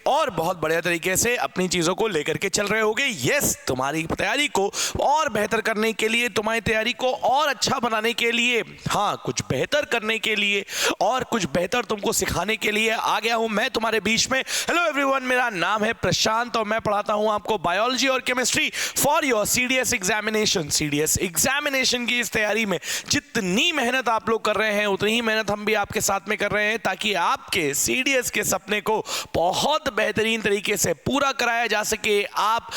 और बहुत बढ़िया तरीके से अपनी चीजों को लेकर के चल रहे होगे। यस, तुम्हारी तैयारी को और बेहतर करने के लिए, तुम्हारी तैयारी को और अच्छा बनाने के लिए, हाँ, कुछ बेहतर करने के लिए और कुछ बेहतर तुमको सिखाने के लिए आ गया हूं मैं तुम्हारे बीच में। हेलो एवरीवन, मेरा नाम है प्रशांत और मैं पढ़ाता हूं आपको बायोलॉजी और chemistry for your CDS examination. CDS examination की इस तैयारी में जितनी मेहनत आप लोग कर रहे हैं उतनी ही मेहनत हम भी आपके साथ में कर रहे हैं, ताकि आपके सीडीएस के सपने को बहुत बेहतरीन तरीके से पूरा कराया जा सके, आप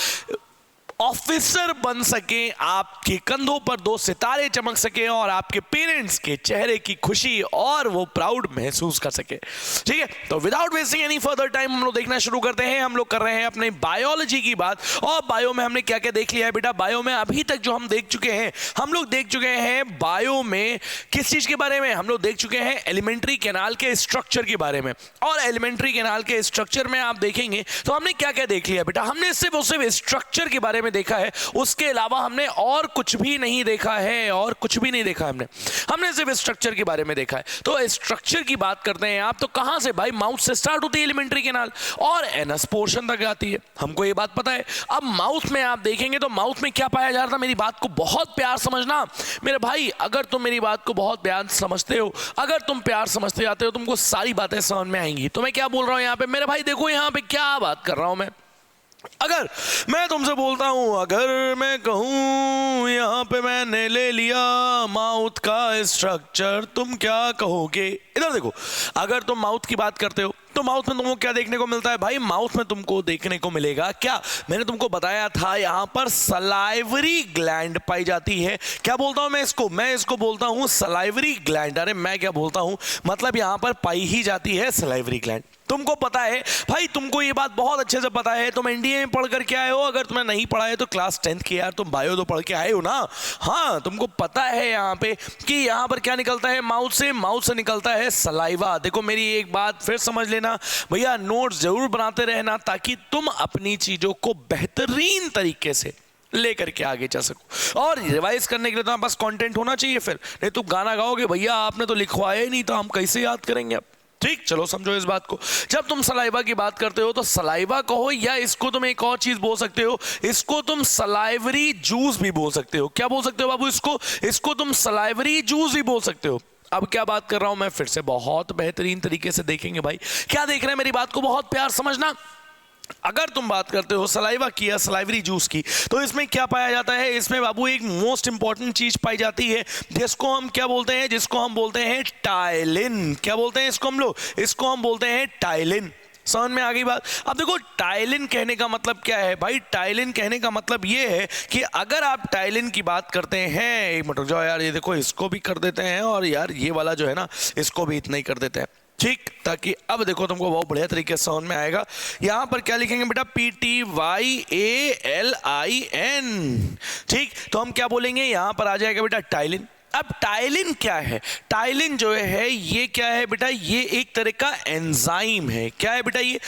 ऑफिसर बन सके, आपके कंधों पर 2 सितारे चमक सके और आपके पेरेंट्स के चेहरे की खुशी और वो प्राउड महसूस कर सके। ठीक है, तो without wasting any further time हम लोग देखना शुरू करते हैं। हम लोग कर रहे हैं अपने बायोलॉजी की बात। और बायो में हमने क्या क्या देख लिया है बेटा? बायो में अभी तक जो हम देख चुके हैं, हम लोग देख चुके हैं बायो में किस चीज के बारे में? हम लोग देख चुके हैं एलिमेंट्री कैनाल के स्ट्रक्चर के बारे में। और एलिमेंट्री कैनाल के स्ट्रक्चर में आप देखेंगे तो हमने क्या क्या देख लिया बेटा? हमने सिर्फ स्ट्रक्चर के बारे में देखा है, उसके अलावा हमने और कुछ भी नहीं देखा है, और कुछ भी नहीं देखा हमने सिर्फ स्ट्रक्चर के बारे में देखा है। तो स्ट्रक्चर की बात करते हैं आप, तो कहां से भाई? माउथ से स्टार्ट होती है एलिमेंट्री कैनाल और एनस पोर्शन तक आती है, हमको ये बात पता है। अब माउथ में आप देखेंगे तो माउथ में क्या पाया जा रहा था? मेरी बात को बहुत प्यार समझना मेरे भाई, अगर तुम मेरी बात को बहुत प्यार समझते हो, अगर तुम प्यार समझते जाते हो, तुमको सारी बातें समझ में आएंगी। तो मैं क्या बोल रहा हूं यहाँ पे मेरे भाई? देखो यहाँ पे क्या बात कर रहा हूं मैं। अगर मैं तुमसे बोलता हूं, अगर मैं कहूं यहां पे मैंने ले लिया माउथ का स्ट्रक्चर, तुम क्या कहोगे? इधर देखो, अगर तुम माउथ की बात करते हो तो माउथ में तुमको क्या देखने को मिलता है भाई? माउथ में तुमको देखने को मिलेगा क्या? मैंने तुमको बताया था यहां पर सलाइवरी ग्लैंड पाई जाती है। क्या बोलता हूं मैं इसको? मैं इसको बोलता हूं सलाइवरी ग्लैंड। अरे मैं क्या बोलता हूं, मतलब यहां पर पाई ही जाती है सलाइवरी ग्लैंड। तुमको पता है भाई, तुमको ये बात बहुत अच्छे से पता है, तुम एनडीए में पढ़ करके आए हो। अगर तुम्हें नहीं पढ़ा है तो क्लास 10th की यार तुम बायो तो पढ़ के आए हो ना। हाँ, तुमको पता है यहाँ पे कि यहाँ पर क्या निकलता है माउथ से? माउथ से निकलता है सलाइवा। देखो मेरी एक बात फिर समझ लेना भैया, नोट्स जरूर बनाते रहना ताकि तुम अपनी चीजों को बेहतरीन तरीके से लेकर के आगे जा सको। और रिवाइज करने के लिए तुम्हारे पास कंटेंट होना चाहिए, फिर नहीं तुम गाना गाओगे भैया आपने तो लिखवाया ही नहीं, तो हम कैसे याद करेंगे अब? ठीक, चलो समझो इस बात को। जब तुम सलाइवा की बात करते हो तो सलाइवा कहो, या इसको तुम एक और चीज बोल सकते हो, इसको तुम सलाइवरी जूस भी बोल सकते हो। क्या बोल सकते हो बाबू? इसको तुम सलाइवरी जूस भी बोल सकते हो। अब क्या बात कर रहा हूं मैं? फिर से बहुत बेहतरीन तरीके से देखेंगे भाई। क्या देख रहे हैं? मेरी बात को बहुत प्यार समझना। अगर तुम बात करते हो सलाइवा की या सलाइवरी जूस की, तो इसमें क्या पाया जाता है? इसमें बाबू एक मोस्ट इंपॉर्टेंट चीज पाई जाती है जिसको हम क्या बोलते हैं? जिसको हम बोलते हैं टाइलिन। क्या बोलते हैं इसको हम लोग? इसको हम बोलते हैं टाइलिन। समझ में आ गई बात? अब देखो टाइलिन कहने का मतलब क्या है भाई? टाइलिन कहने का मतलब ये है कि अगर आप टाइलिन की बात करते हैं, एक मिनट रुक जाओ यार, ये देखो इसको भी कर देते हैं और यार ये वाला जो है ना इसको भी इतना ही कर देते हैं। ठीक, ताकि अब देखो तुमको बहुत बढ़िया तरीके से समझ में आएगा। यहां पर क्या लिखेंगे बेटा? PTYALIN। ठीक, तो हम क्या बोलेंगे? यहां पर आ जाएगा बेटा टाइलिन। अब टाइलिन क्या है? टाइलिन जो है ये क्या है बेटा? ये एक तरह का एंजाइम है। क्या है बेटा? ये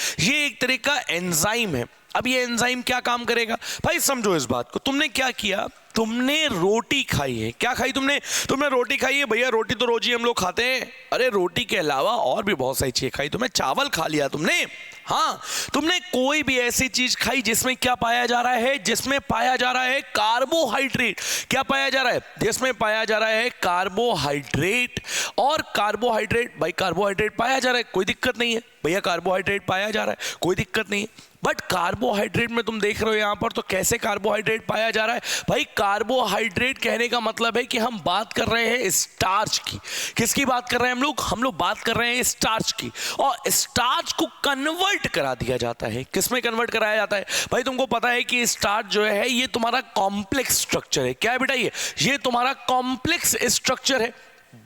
एक तरह का एंजाइम है। अब ये एंजाइम क्या काम करेगा भाई? समझो इस बात को। तुमने क्या किया? तुमने रोटी खाई है। क्या खाई तुमने? तुमने रोटी खाई है भैया। रोटी तो रोज ही हम लोग खाते हैं। अरे रोटी के अलावा और भी बहुत सारी चीजें खाई। तुम्हें चावल खा लिया तुमने। हाँ, तुमने कोई भी ऐसी चीज खाई जिसमें क्या पाया जा रहा है? जिसमें पाया जा रहा है कार्बोहाइड्रेट। क्या पाया जा रहा है? जिसमें पाया जा रहा है कार्बोहाइड्रेट। और कार्बोहाइड्रेट भाई, कार्बोहाइड्रेट पाया जा रहा है, कोई दिक्कत नहीं है भैया। कार्बोहाइड्रेट पाया जा रहा है, कोई दिक्कत नहीं है। बट कार्बोहाइड्रेट में तुम देख रहे हो यहां पर, तो कैसे कार्बोहाइड्रेट पाया जा रहा है भाई? कार्बोहाइड्रेट कहने का मतलब है कि हम बात कर रहे हैं स्टार्च की। किसकी बात कर रहे हैं हम लोग? हम लोग बात कर रहे हैं स्टार्च की। और स्टार्च को कन्वर्ट करा दिया जाता है। किसमें कन्वर्ट कराया जाता है भाई? तुमको पता है कि स्टार्च जो है ये तुम्हारा कॉम्प्लेक्स स्ट्रक्चर है। क्या है बेटा? ये तुम्हारा कॉम्प्लेक्स स्ट्रक्चर है।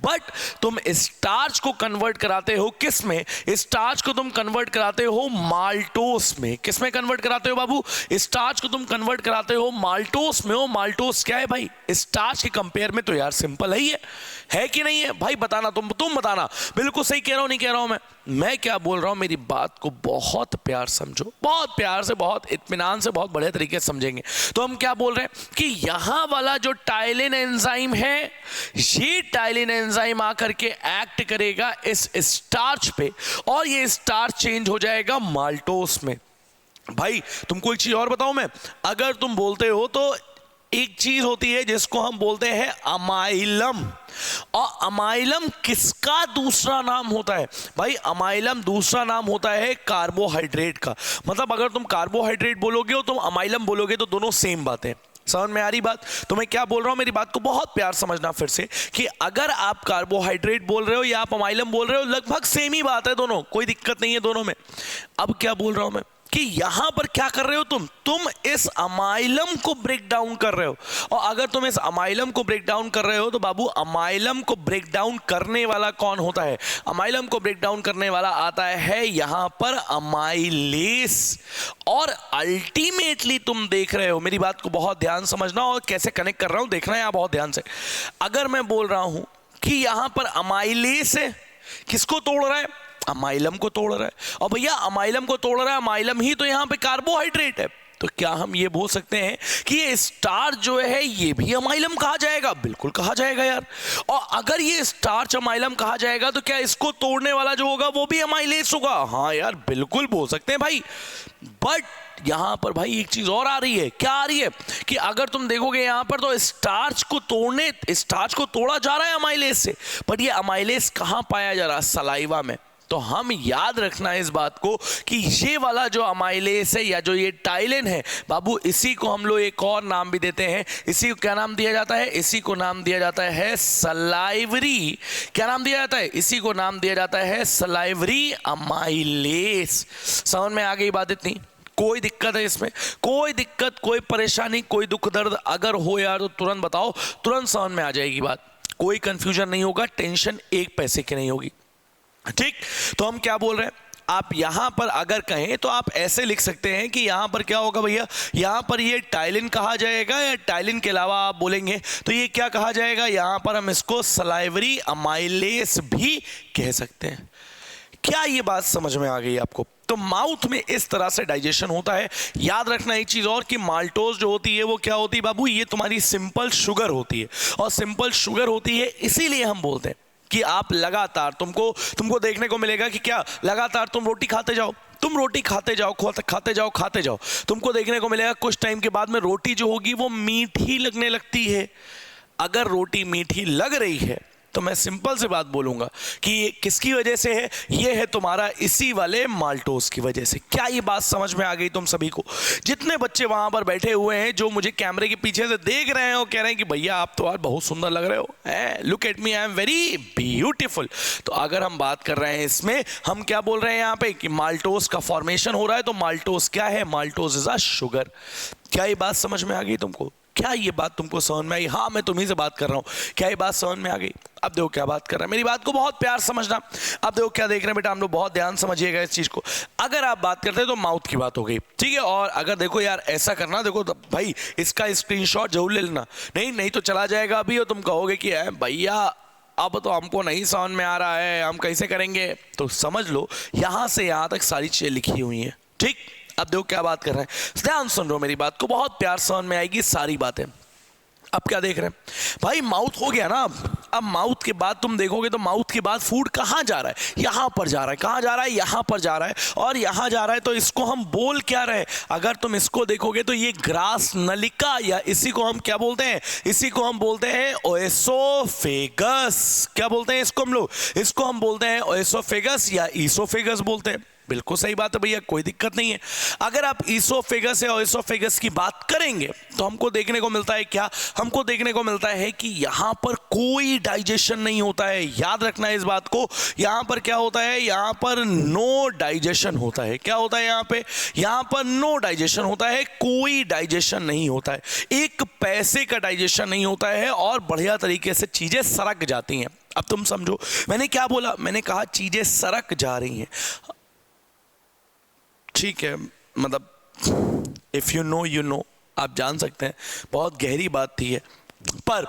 बट तुम स्टार्च को कन्वर्ट कराते हो किस में? स्टार्च को तुम कन्वर्ट कराते हो माल्टोस में। किस में कन्वर्ट कराते हो बाबू? स्टार्च को तुम कन्वर्ट कराते हो माल्टोस में। हो माल्टोस क्या है भाई? स्टार्च के कंपेयर में तो यार सिंपल है ही है कि नहीं है भाई? बताना, तुम बताना बिल्कुल सही कह रहा हूं नहीं कह रहा हूं मैं क्या बोल रहा हूं? मेरी बात को बहुत प्यार समझो, बहुत प्यार से, बहुत इत्मीनान से, बहुत बढ़िया तरीके से समझेंगे। तो हम क्या बोल रहे हैं कि यहां वाला जो टाइलिन एंजाइम है, ये टाइलिन एंजाइम आकर के एक्ट करेगा इस स्टार्च पे, और ये स्टार्च चेंज हो जाएगा माल्टोस में। भाई तुमको एक चीज और बताऊं मैं, अगर तुम बोलते हो तो एक चीज होती है जिसको हम बोलते हैं अमाइलम, और अमाइलम किसका दूसरा नाम होता है? भाई अमाइलम दूसरा नाम होता है कार्बोहाइड्रेट का। मतलब अगर तुम कार्बोहाइड्रेट बोलोगे और तुम अमाइलम बोलोगे तो दोनों सेम बातें। समझ में आ रही बात? तो मैं क्या बोल रहा हूं, मेरी बात को बहुत प्यार समझना फिर से, कि अगर आप कार्बोहाइड्रेट बोल रहे हो या आप अमाइलम बोल रहे हो, लगभग सेम ही बात है दोनों, कोई दिक्कत नहीं है दोनों में। अब क्या बोल रहा हूं मैं कि यहां पर क्या कर रहे हो तुम इस अमाइलम को ब्रेक डाउन कर रहे हो, और अगर तुम इस अमाइलम को ब्रेक डाउन कर रहे हो तो बाबू अमाइलम को ब्रेक डाउन करने वाला कौन होता है? अमाइलम को ब्रेक डाउन करने वाला आता है यहां पर अमाइलेस। और अल्टीमेटली तुम देख रहे हो, मेरी बात को बहुत ध्यान समझना और कैसे कनेक्ट कर रहा हूं देखना है यहां बहुत ध्यान से। अगर मैं बोल रहा हूं कि यहां पर अमाइलेस है, किसको तोड़ रहा है? अमाइलम को तोड़ रहा है। और भैया अमाइलम को तोड़ रहा है, अमाइलम ही तो यहां पे कार्बोहाइड्रेट है, तो क्या हम ये बोल सकते हैं कि ये स्टार्च जो है ये भी अमाइलम कहा जाएगा? बिल्कुल कहा जाएगा यार। और अगर ये स्टार्च अमाइलम कहा जाएगा तो क्या इसको तोड़ने वाला जो होगा वो भी अमाइलेस होगा? हाँ यार बिल्कुल बोल सकते हैं भाई। बट यहां पर भाई एक चीज और आ रही है। क्या आ रही है? कि अगर तुम देखोगे यहां पर तो स्टार्च को तोड़ा जा रहा है अमाइलेस से, बट ये अमाइलेस कहां पाया जा रहा है? सलाइवा में। तो हम याद रखना इस बात को कि ये वाला जो अमाइलेस है या जो ये टाइलिन है बाबू, इसी को हम लोग एक और नाम भी देते हैं। इसी को क्या नाम दिया जाता है? इसी को नाम दिया जाता है सलाइवरी। क्या नाम दिया जाता है? इसी को नाम दिया जाता है सलाइवरी अमाइलेस। समझ में आ गई बात इतनी? कोई दिक्कत है इसमें? कोई दिक्कत, कोई परेशानी, कोई दुख दर्द अगर हो यार तो तुरंत बताओ, तुरंत समझ में आ जाएगी बात। कोई कंफ्यूजन नहीं होगा, टेंशन एक पैसे की नहीं होगी। ठीक, तो हम क्या बोल रहे हैं, आप यहां पर अगर कहें तो आप ऐसे लिख सकते हैं कि यहां पर क्या होगा भैया, यहां पर ये टाइलिन कहा जाएगा, या टाइलिन के अलावा आप बोलेंगे तो ये क्या कहा जाएगा? यहां पर हम इसको सलाइवरी अमाइलेस भी कह सकते हैं। क्या ये बात समझ में आ गई आपको? तो माउथ में इस तरह से डाइजेशन होता है। याद रखना एक चीज और कि माल्टोज जो होती है वो क्या होती है बाबू? ये तुम्हारी सिंपल शुगर होती है, और सिंपल शुगर होती है इसीलिए हम बोलते हैं कि आप लगातार, तुमको देखने को मिलेगा कि क्या लगातार तुम रोटी खाते जाओ, तुम रोटी खाते जाओ, खाते जाओ, तुमको देखने को मिलेगा कुछ टाइम के बाद में रोटी जो होगी वो मीठी लगने लगती है। अगर रोटी मीठी लग रही है तो मैं सिंपल से बात बोलूंगा कि ये किसकी वजह से है? ये है तुम्हारा इसी वाले माल्टोज की वजह से। क्या ये बात समझ में आ गई तुम सभी को? जितने बच्चे वहां पर बैठे हुए हैं जो मुझे कैमरे के पीछे से देख रहे हैं और कह रहे हैं कि भैया आप तो यार बहुत सुंदर लग रहे हो, look at me, I am very beautiful. तो अगर हम बात कर रहे हैं इसमें, हम क्या बोल रहे हैं यहाँ पे कि माल्टोज का फॉर्मेशन हो रहा है। तो माल्टोज क्या है? Maltose is a sugar. क्या ये बात समझ में आ गई तुमको? क्या ये बात तुमको समझ में आई? हाँ, मैं तुम्ही से बात कर रहा हूं। क्या ये बात समझ में आ गई? अब देखो क्या बात कर रहे हैं, मेरी बात को बहुत प्यार समझना। अब देखो क्या देख रहे हैं बेटा, हम लोग बहुत ध्यान समझिएगा इस चीज को। अगर आप बात करते हैं तो माउथ की बात हो गई, ठीक है। और अगर देखो यार ऐसा करना, देखो भाई इसका स्क्रीनशॉट जरूर ले लेना, नहीं तो चला जाएगा अभी और तुम कहोगे कि भैया अब तो हमको नहीं समझ में आ रहा है, हम कैसे करेंगे? तो समझ लो यहां से यहां तक सारी चीजें लिखी हुई हैं, ठीक। अब देखो क्या बात कर रहे हैं, ध्यान सुन रहे हो मेरी बात को, बहुत प्यार समझ में आएगी सारी बातें। अब क्या देख रहे हैं भाई, माउथ हो गया ना। अब माउथ के बाद तुम देखोगे तो माउथ के बाद फूड कहाँ जा रहा है? यहाँ पर जा रहा है। कहाँ जा रहा है? यहाँ पर जा रहा है। और यहाँ जा रहा है तो इसको हम बोल क्या रहे? अगर तुम इसको देखोगे तो ये ग्रास नलिका, या इसी को हम क्या बोलते हैं? इसी को हम बोलते हैं ओएसोफेगस। क्या बोलते हैं इसको हम लोग? इसको हम बोलते हैं ओएसोफेगस या ईसोफेगस बोलते हैं। बिल्कुल सही बात है भैया, कोई दिक्कत नहीं है। अगर आप ईसोफेगस या ओएसोफेगस की बात करेंगे तो हमको देखने को मिलता है क्या? हमको देखने को मिलता है कि यहां पर कोई डाइजेशन नहीं होता है। याद रखना इस बात को, यहां पर क्या होता है? यहां पर नो डाइजेशन होता है। क्या होता है यहां पे? यहां पर नो डाइजेशन होता है, कोई डाइजेशन नहीं होता है, एक पैसे का डाइजेशन नहीं होता है, और बढ़िया तरीके से चीजें सरक जाती हैं। अब तुम समझो मैंने क्या बोला, मैंने कहा चीजें सरक जा रही हैं, ठीक है। मतलब if you know you know, आप जान सकते हैं, बहुत गहरी बात थी है। पर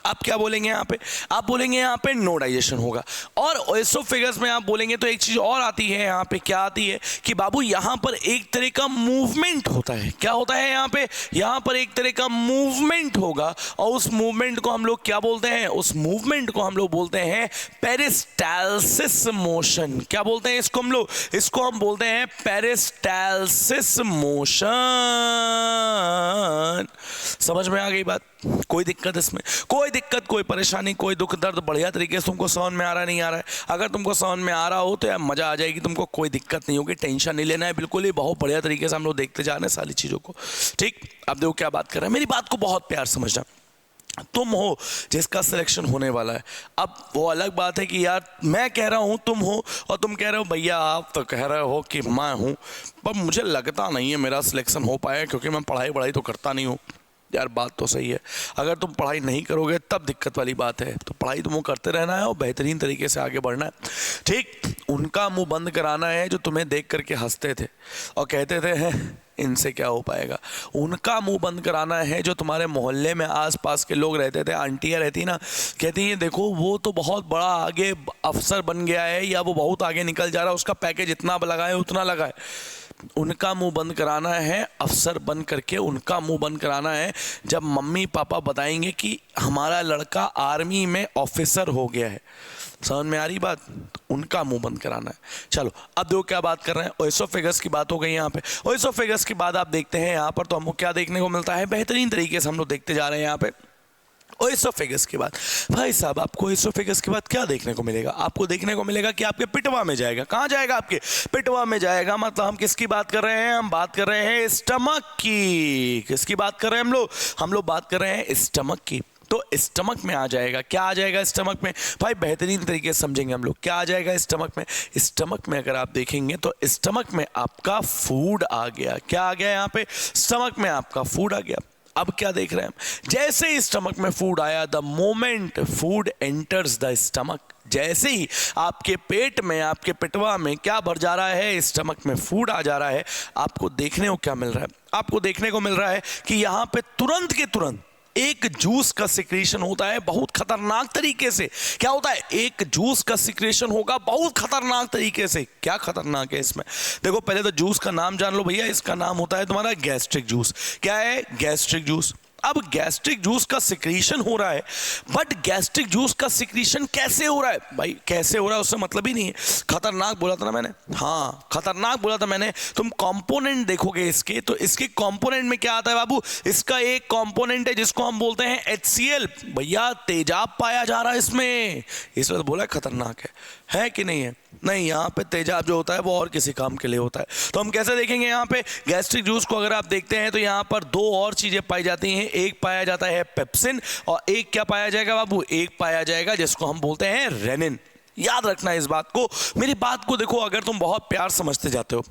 आप क्या बोलेंगे यहाँ पे? आप बोलेंगे यहाँ पे नो डाइजेशन होगा। और एसोफेगस में आप बोलेंगे तो एक चीज और आती है यहाँ पे, क्या आती है कि बाबू यहाँ पर एक तरह का मूवमेंट होता है। क्या होता है यहाँ पे? यहाँ पर एक तरह का मूवमेंट होगा और उस मूवमेंट को हम लोग क्या बोलते हैं? उस मूवमेंट को हम लोग बोलते हैं पेरिस्टाल्सिस मोशन। क्या बोलते हैं इसको हम लोग? इसको हम बोलते हैं पेरिस्टाल्सिस मोशन। समझ में आ गई बात? कोई दिक्कत इसमें? कोई दिक्कत, कोई परेशानी, कोई दुख दर्द बढ़िया तरीके से तुमको समझ में आ रहा नहीं आ रहा है? अगर तुमको समझ में आ रहा हो तो यार मजा आ जाएगी, तुमको कोई दिक्कत नहीं होगी, टेंशन नहीं लेना है बिल्कुल ही। बहुत बढ़िया तरीके से हम लोग देखते जा रहे हैं सारी चीजों को। ठीक, अब देखो क्या बात कर रहे हैं, मेरी बात को बहुत प्यार समझना। तुम हो जिसका सिलेक्शन होने वाला है। अब वो अलग बात है कि यार मैं कह रहा हूँ तुम हो और तुम कह रहे हो भैया आप तो कह रहे हो कि मैं हूँ, पर मुझे लगता नहीं है मेरा सिलेक्शन हो पाया क्योंकि मैं पढ़ाई तो करता नहीं हूँ। यार बात तो सही है, अगर तुम पढ़ाई नहीं करोगे तब दिक्कत वाली बात है। तो पढ़ाई तुमको करते रहना है और बेहतरीन तरीके से आगे बढ़ना है। ठीक, उनका मुंह बंद कराना है जो तुम्हें देख करके हंसते थे और कहते थे हैं इनसे क्या हो पाएगा। उनका मुंह बंद कराना है जो तुम्हारे मोहल्ले में आसपास के लोग रहते थे, आंटियाँ रहती ना, कहती हैं देखो वो तो बहुत बड़ा आगे अफसर बन गया है या वो बहुत आगे निकल जा रहा है, उसका पैकेज इतना लगाए उतना लगाए। उनका मुंह बंद कराना है अफसर बन करके, उनका मुंह बंद कराना है जब मम्मी पापा बताएंगे कि हमारा लड़का आर्मी में ऑफिसर हो गया है। समझ में आ रही बात? उनका मुंह बंद कराना है। चलो अब देखो क्या बात कर रहे हैं, ओएसोफेगस की बात हो गई यहाँ पे। ओएसोफेगस की बात आप देखते हैं यहाँ पर तो हमको क्या देखने को मिलता है, बेहतरीन तरीके से हम लोग देखते जा रहे हैं यहाँ पे। ओएसोफेगस के बाद भाई साहब आपको ओएसोफेगस के बाद क्या देखने को मिलेगा? आपको देखने को मिलेगा कि आपके पिटवा में जाएगा। कहाँ जाएगा? आपके पिटवा में जाएगा। मतलब हम किसकी बात कर रहे हैं? हम बात कर रहे हैं स्टमक की। किसकी बात कर रहे हैं हम लोग? हम लोग बात कर रहे हैं स्टमक की। तो स्टमक में आ जाएगा। क्या आ जाएगा स्टमक में? भाई बेहतरीन तरीके से समझेंगे हम लोग। क्या आ जाएगा स्टमक में? स्टमक में अगर आप देखेंगे तो स्टमक में आपका फूड आ गया। क्या आ गया यहाँ पे? स्टमक में आपका फूड आ गया। अब क्या देख रहे हैं हम? जैसे ही स्टमक में फूड आया, the moment food enters the stomach, जैसे ही आपके पेट में, आपके पिटवा में क्या भर जा रहा है? स्टमक में फूड आ जा रहा है। आपको देखने को क्या मिल रहा है? आपको देखने को मिल रहा है कि यहाँ पे तुरंत के तुरंत एक जूस का सिक्रेशन होता है बहुत खतरनाक तरीके से। क्या होता है? एक जूस का सिक्रेशन होगा बहुत खतरनाक तरीके से। क्या खतरनाक है इसमें? देखो पहले तो जूस का नाम जान लो भैया। इसका नाम होता है तुम्हारा गैस्ट्रिक जूस। क्या है? Gastric juice. अब गैस्ट्रिक जूस का सिक्रीशन हो रहा है, बट गैस्ट्रिक जूस का सिक्रीशन कैसे हो रहा है? भाई कैसे हो रहा है उससे मतलब ही नहीं है। खतरनाक बोला था ना मैंने? हाँ खतरनाक बोला था मैंने। तुम कंपोनेंट देखोगे इसके तो इसके कंपोनेंट में क्या आता है बाबू? इसका एक कंपोनेंट है जिसको हम बोलते हैं HCl। भैया तेजाब पाया जा रहा है इसमें, इसलिए तो बोला खतरनाक है कि नहीं है? नहीं, यहाँ पे तेजाब जो होता है वो और किसी काम के लिए होता है। तो हम कैसे देखेंगे यहाँ पे गैस्ट्रिक जूस को? अगर आप देखते हैं तो यहाँ पर दो और चीजें पाई जाती हैं। एक पाया जाता है पेप्सिन और एक क्या पाया जाएगा बाबू? एक पाया जाएगा जिसको हम बोलते हैं रेनिन। याद रखना इस बात को। मेरी बात को देखो, अगर तुम बहुत प्यार समझते जाते हो,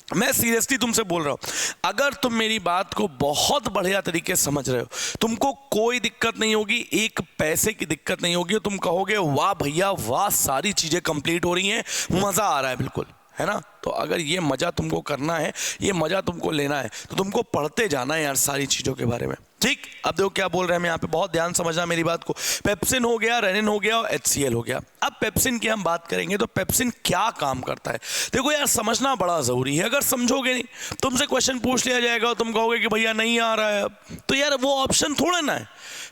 मैं सीरियसली तुमसे बोल रहा हूं, अगर तुम मेरी बात को बहुत बढ़िया तरीके से समझ रहे हो, तुमको कोई दिक्कत नहीं होगी, एक पैसे की दिक्कत नहीं होगी। तुम कहोगे वाह भैया वाह, सारी चीजें कंप्लीट हो रही हैं, मजा आ रहा है, बिल्कुल है ना? तो अगर ये मजा तुमको करना है, ये मजा तुमको लेना है, तो तुमको पढ़ते जाना है यार सारी चीजों के बारे में। ठीक, अब देखो क्या बोल रहे हैं हम यहाँ पे, बहुत ध्यान समझना मेरी बात को। पेप्सिन हो गया, रेनिन हो गया और HCl हो गया। अब पेप्सिन की हम बात करेंगे तो पेप्सिन क्या काम करता है? देखो यार समझना बड़ा जरूरी है। अगर समझोगे नहीं, तुमसे क्वेश्चन पूछ लिया जाएगा और तुम कहोगे कि भैया नहीं आ रहा है, तो यार वो ऑप्शन थोड़ा ना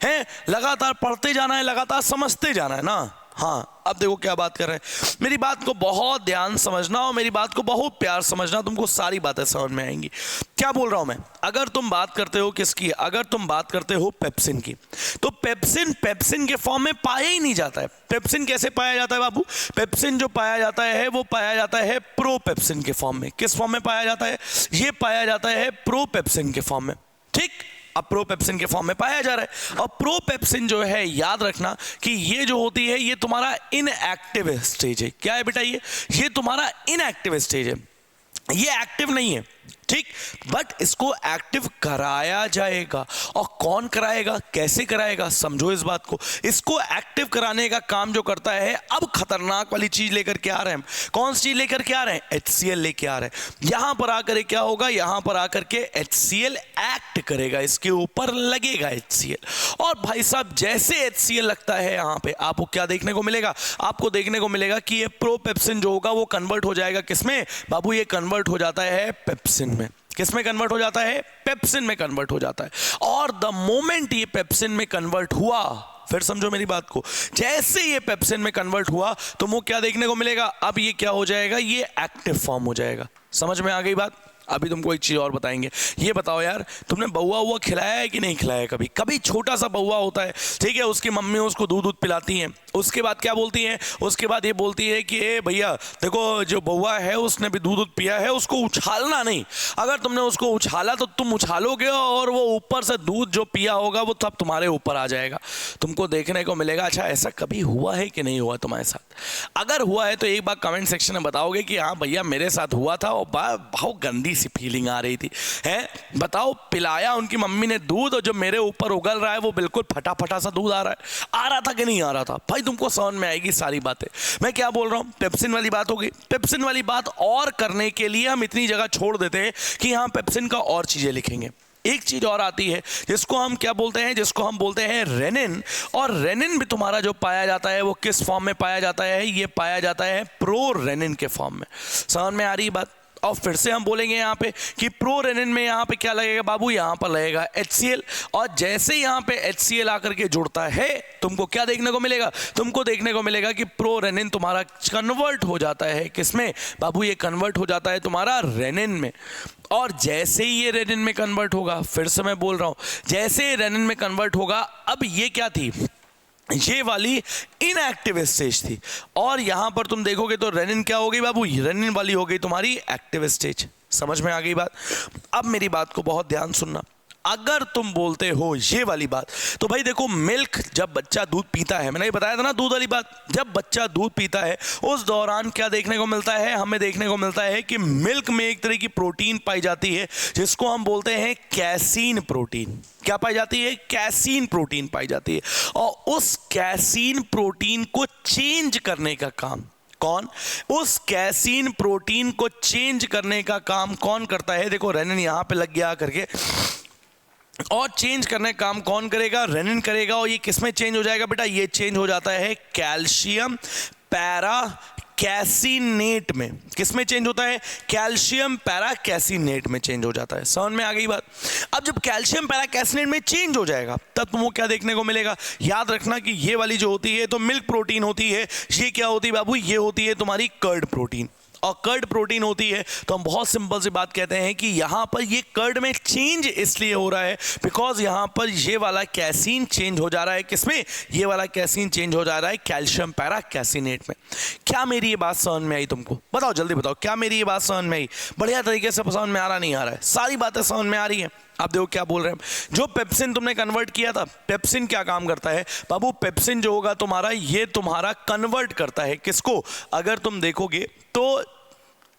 है। लगातार पढ़ते जाना है, लगातार समझते जाना है ना। हाँ, अब देखो क्या बात कर रहे हैं। मेरी बात को बहुत ध्यान समझना और मेरी बात को बहुत प्यार समझना, तुमको सारी बातें समझ में आएंगी। क्या बोल रहा हूं मैं? अगर तुम बात करते हो किसकी? अगर तुम बात करते हो पेप्सिन की, तो पेप्सिन के फॉर्म में पाया ही नहीं जाता है। पेप्सिन कैसे पाया जाता है बाबू? पेप्सिन जो पाया जाता है वो पाया जाता है प्रोपेप्सिन के फॉर्म में। किस फॉर्म में पाया जाता है? ये पाया जाता है प्रोपेप्सिन के फॉर्म में। ठीक, अब प्रोपेप्सिन के फॉर्म में पाया जा रहा है। और प्रोपेप्सिन जो है, याद रखना कि ये जो होती है ये तुम्हारा इनएक्टिव स्टेज है। क्या है बेटा? ये तुम्हारा इनएक्टिव स्टेज है, ये एक्टिव नहीं है। ठीक, बट इसको एक्टिव कराया जाएगा। और कौन कराएगा, कैसे कराएगा, समझो इस बात को। इसको एक्टिव कराने का काम जो करता है, अब खतरनाक वाली चीज लेकर के आ रहे हैं हम। कौन सी चीज लेकर के आ रहे हैं? HCl लेके आ रहे हैं। यहां पर आकर क्या होगा, यहां पर आकर के HCl एक्ट करेगा, इसके ऊपर लगेगा HCl। और भाई साहब जैसे HCl लगता है यहां पे, आपको क्या देखने को मिलेगा? आपको देखने को मिलेगा कि ये प्रोपेप्सिन जो होगा वो कन्वर्ट हो जाएगा किसमें बाबू? ये कन्वर्ट हो जाता है पेप्सिन में। किस में कन्वर्ट हो जाता है? पेप्सिन में कन्वर्ट हो जाता है। और द मोमेंट ये पेप्सिन में कन्वर्ट हुआ, फिर समझो मेरी बात को, जैसे ये पेप्सिन में कन्वर्ट हुआ तो वो क्या देखने को मिलेगा? अब ये क्या हो जाएगा? ये एक्टिव फॉर्म हो जाएगा। समझ में आ गई बात? अभी तुमको एक चीज और बताएंगे। ये बताओ यार, तुमने बउआ हुआ खिलाया है कि नहीं खिलाया? कभी कभी छोटा सा बउआ होता है, ठीक है, उसकी मम्मी उसको दूध पिलाती हैं, उसके बाद क्या बोलती हैं? उसके बाद ये बोलती है कि ए भैया देखो, जो बउआ है उसने भी दूध पिया है, उसको उछालना नहीं। अगर तुमने उसको उछाला तो तुम उछालोगे और वो ऊपर से दूध जो पिया होगा वो तब तुम्हारे ऊपर आ जाएगा, तुमको देखने को मिलेगा। अच्छा, ऐसा कभी हुआ है कि नहीं हुआ तुम्हारे साथ? अगर हुआ है तो एक बार कमेंट सेक्शन में बताओगे कि हाँ भैया मेरे साथ हुआ था और बहुत गंदी सी फीलिंग आ रही थी। है, बताओ, पिलाया उनकी मम्मी ने दूध और जो मेरे ऊपर उगल रहा है वो बिल्कुल फटा फटा सा दूध आ रहा है। आ रहा था कि नहीं आ रहा था? भाई तुमको समझ में आएगी सारी बातें। मैं क्या बोल रहा हूँ, पेप्सिन वाली बात होगी। पेप्सिन वाली बात और करने के लिए हम इतनी जगह छोड़ देते हैं कि यहाँ पेप्सिन का और चीजें लिखेंगे। एक चीज और आती है जिसको हम क्या बोलते हैं? जिसको हम बोलते हैं रेनिन। और रेनिन भी तुम्हारा जो पाया जाता है वो किस फॉर्म में पाया जाता है? ये पाया जाता है प्रो रेनिन के फॉर्म में। समझ में आ रही बात? और फिर से हम बोलेंगे यहाँ पे कि प्रो रेनिन में यहाँ पे क्या लगेगा बाबू? यहाँ पर लगेगा HCl। और जैसे यहाँ पे HCl आकर के जुड़ता है, तुमको क्या देखने को मिलेगा? तुमको देखने को मिलेगा कि प्रो रेनिन तुम्हारा कन्वर्ट हो जाता है किसमें बाबू? ये कन्वर्ट हो जाता है तुम्हारा रेनिन में। और जैसे ही ये रेनिन में कन्वर्ट होगा, फिर से मैं बोल रहा हूँ, जैसे रेनिन में कन्वर्ट होगा, अब ये क्या थी? ये वाली इनएक्टिव स्टेज थी। और यहां पर तुम देखोगे तो रेनिन क्या हो गई बाबू? रेनिन वाली हो गई तुम्हारी एक्टिव स्टेज। समझ में आ गई बात? अब मेरी बात को बहुत ध्यान सुनना। अगर तुम बोलते हो ये वाली बात, तो भाई देखो, मिल्क जब बच्चा दूध पीता है, मैंने बताया था ना दूध वाली बात, जब बच्चा दूध पीता है उस दौरान क्या देखने को मिलता है? हमें देखने को मिलता है कि मिल्क में एक तरह की प्रोटीन पाई जाती है जिसको हम बोलते हैं कैसीन प्रोटीन। क्या पाई जाती है? कैसीन प्रोटीन पाई जाती है। और उस कैसीन प्रोटीन को चेंज करने का काम कौन? उस कैसीन प्रोटीन को चेंज करने का काम कौन करता है? देखो, रेनिन यहां पे लग गया करके, और चेंज करने का काम कौन करेगा? रेनिन करेगा। और ये किसमें चेंज हो जाएगा बेटा? ये चेंज हो जाता है कैल्शियम पैरा कैसीनेट में। किसमें चेंज होता है? कैल्शियम पैरा कैसीनेट में चेंज हो जाता है। समझ में आ गई बात? अब जब कैल्शियम पैरा कैसीनेट में चेंज हो जाएगा तब तुमको क्या देखने को मिलेगा? याद रखना कि ये वाली जो होती है तो मिल्क प्रोटीन होती है। ये क्या होती है बाबू? ये होती है तुम्हारी कर्ड प्रोटीन। और कर्ड प्रोटीन होती है तो हम बहुत सिंपल सी बात कहते हैं कि यहां पर ये कर्ड में चेंज इसलिए हो रहा है बिकॉज यहां पर ये वाला कैसीन चेंज हो जा रहा है। किसमें? ये वाला कैसीन चेंज हो जा रहा है कैल्शियम पैरा कैसीनेट में। क्या मेरी ये बात समझ में आई तुमको? बताओ, जल्दी बताओ, क्या मेरी ये बात समझ में आई? बढ़िया तरीके से समझ में आ रहा, नहीं आ रहा है? सारी बातें समझ में आ रही है? आप देखो क्या बोल रहे हैं। जो पेप्सिन तुमने कन्वर्ट किया था, पेप्सिन क्या काम करता है बाबू? पेप्सिन जो होगा तुम्हारा, ये तुम्हारा कन्वर्ट करता है किसको? अगर तुम देखोगे तो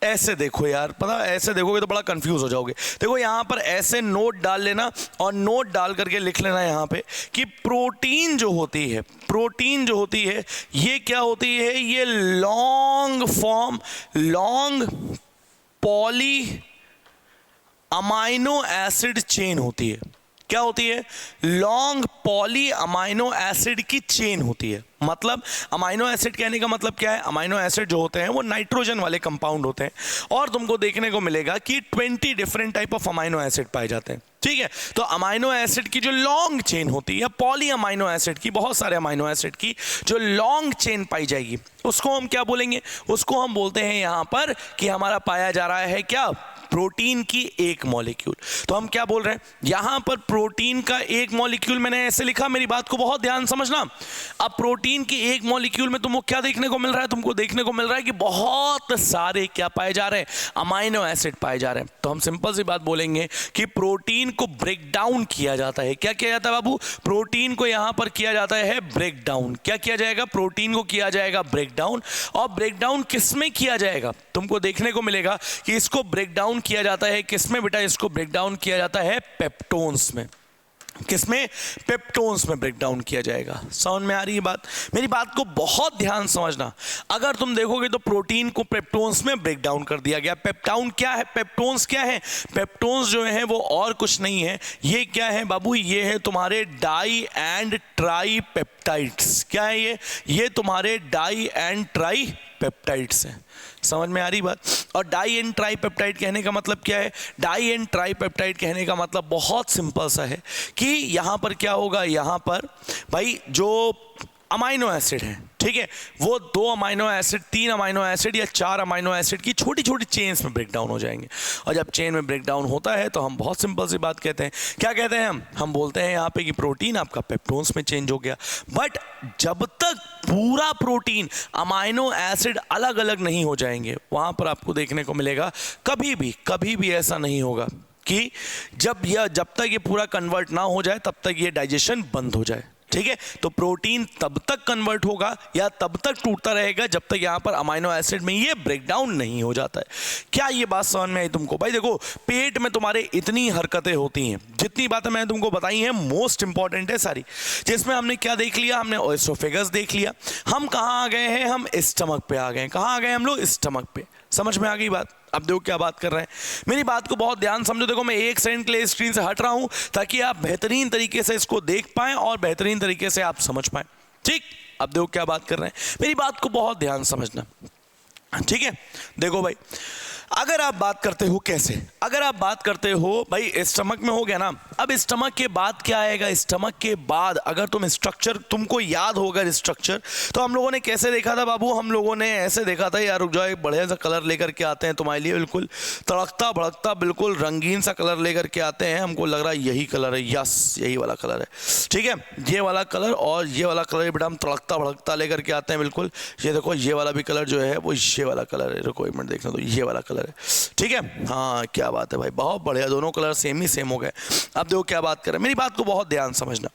ऐसे देखो यार, पता, ऐसे देखोगे तो बड़ा कंफ्यूज हो जाओगे। देखो यहां पर ऐसे नोट डाल लेना और नोट डाल करके लिख लेना यहां पे कि प्रोटीन जो होती है, प्रोटीन जो होती है ये क्या होती है? ये long form, long poly amino acid chain होती है। क्या होती है? लॉन्ग पॉली अमाइनो एसिड की चेन होती है। मतलब अमाइनो एसिड कहने का मतलब क्या है? अमाइनो एसिड जो होते हैं वो नाइट्रोजन वाले कंपाउंड होते हैं। और तुमको देखने को मिलेगा कि 20 different type of amino acid पाए जाते हैं। ठीक है, तो अमाइनो एसिड की जो लॉन्ग चेन होती है, पॉली अमाइनो एसिड की, बहुत सारे अमाइनो एसिड की जो लॉन्ग चेन पाई जाएगी, उसको हम क्या बोलेंगे? उसको हम बोलते हैं यहां पर कि हमारा पाया जा रहा है क्या? प्रोटीन की एक मॉलिक्यूल। तो हम क्या बोल रहे हैं यहां पर? प्रोटीन का एक मॉलिक्यूल मैंने ऐसे लिखा, मेरी बात को बहुत ध्यान समझना। अब प्रोटीन की एक मॉलिक्यूल में तुमको क्या देखने को मिल रहा है? तुमको देखने को मिल रहा है कि बहुत सारे क्या पाए जा रहे हैं? अमाइनो एसिड पाए जा रहे हैं। तो हम सिंपल सी बात बोलेंगे कि प्रोटीन को ब्रेक डाउन किया जाता है। क्या किया जाता है बाबू? प्रोटीन को यहां पर किया जाता है ब्रेक डाउन। क्या किया जाएगा? प्रोटीन को किया जाएगा ब्रेक डाउन। और ब्रेक डाउन किस में किया जाएगा? तुमको देखने को मिलेगा कि इसको ब्रेक डाउन डाउन किया जाता है किसमें बेटा? इसको ब्रेक डाउन किया जाता है पेप्टोन्स में। किसमें? पेप्टोन्स में ब्रेक डाउन किया जाएगा। समझ में आ रही है बात? मेरी बात को बहुत ध्यान समझना। अगर तुम देखोगे तो प्रोटीन को पेप्टोन्स में ब्रेक डाउन कर दिया गया। पेप्टाउन क्या है? पेप्टोन्स क्या है? पेप्टोन्स जो है वो और कुछ नहीं है, ये क्या है बाबू? ये है तुम्हारे डाई एंड ट्राई पेप्टाइड्स। क्या है ये? ये तुम्हारे डाई एंड ट्राई पेप्टाइड्स हैं। समझ में आ रही बात? और डाई एंड ट्राई पेप्टाइड कहने का मतलब क्या है? डाई एंड ट्राई पेप्टाइड कहने का मतलब बहुत सिंपल सा है कि यहां पर क्या होगा, यहां पर भाई जो अमाइनो एसिड है, ठीक है, वो 2 अमाइनो एसिड, 3 अमाइनो एसिड या 4 अमाइनो एसिड की छोटी छोटी चेन्स में ब्रेक डाउन हो जाएंगे। और जब चेन में ब्रेक डाउन होता है तो हम बहुत सिंपल सी बात कहते हैं। क्या कहते हैं हम बोलते हैं यहाँ पे कि प्रोटीन आपका पेप्टोन्स में चेंज हो गया। बट जब तक पूरा प्रोटीन अमाइनो एसिड अलग अलग नहीं हो जाएंगे, वहां पर आपको देखने को मिलेगा कभी भी ऐसा नहीं होगा कि जब तक ये पूरा कन्वर्ट ना हो जाए तब तक ये डाइजेशन बंद हो जाए। ठीक है, तो प्रोटीन तब तक कन्वर्ट होगा या तब तक टूटता रहेगा जब तक यहां पर अमाइनो एसिड में ये ब्रेकडाउन नहीं हो जाता है। क्या ये बात समझ में आई तुमको? भाई देखो, पेट में तुम्हारे इतनी हरकतें होती हैं, जितनी बातें मैंने तुमको बताई हैं मोस्ट इंपॉर्टेंट है सारी। जिसमें हमने क्या देख लिया? हमने एसोफेगस देख लिया। हम कहां आ गए हैं? हम स्टमक पे आ गए। कहां आ गए हम लोग? स्टमक पे। समझ में आ गई बात? अब देखो क्या बात कर रहे हैं, मेरी बात को बहुत ध्यान समझो। देखो मैं 1 सेकंड के लिए स्क्रीन से हट रहा हूं ताकि आप बेहतरीन तरीके से इसको देख पाएं और बेहतरीन तरीके से आप समझ पाएं। ठीक, अब देखो क्या बात कर रहे हैं, मेरी बात को बहुत ध्यान समझना। ठीक है, देखो भाई, अगर आप बात करते हो कैसे, अगर आप बात करते हो भाई स्टमक में हो गया ना, अब स्टमक के बाद क्या आएगा? स्टमक के बाद अगर तुम स्ट्रक्चर, तुमको याद होगा स्ट्रक्चर, तो हम लोगों ने कैसे देखा था बाबू? हम लोगों ने ऐसे देखा था, यार रुक जाओ, एक बढ़िया सा कलर लेकर के आते हैं तुम्हारे लिए, बिल्कुल तड़कता भड़कता, बिल्कुल रंगीन सा कलर लेकर के आते हैं। हमको लग रहा है यही कलर है, यस यही वाला कलर है। ठीक है, ये वाला कलर और ये वाला कलर बेटा हम तड़कता भड़कता लेकर के आते हैं। बिल्कुल ये देखो, ये वाला भी कलर जो है वो ये वाला कलर है। रुको एक मिनट देखना, तो ये वाला कलर है। ठीक है, हाँ क्या बात है भाई, बहुत बढ़िया, दोनों कलर सेम ही सेम हो गए। अब देखो क्या बात करें, मेरी बात को बहुत ध्यान समझना।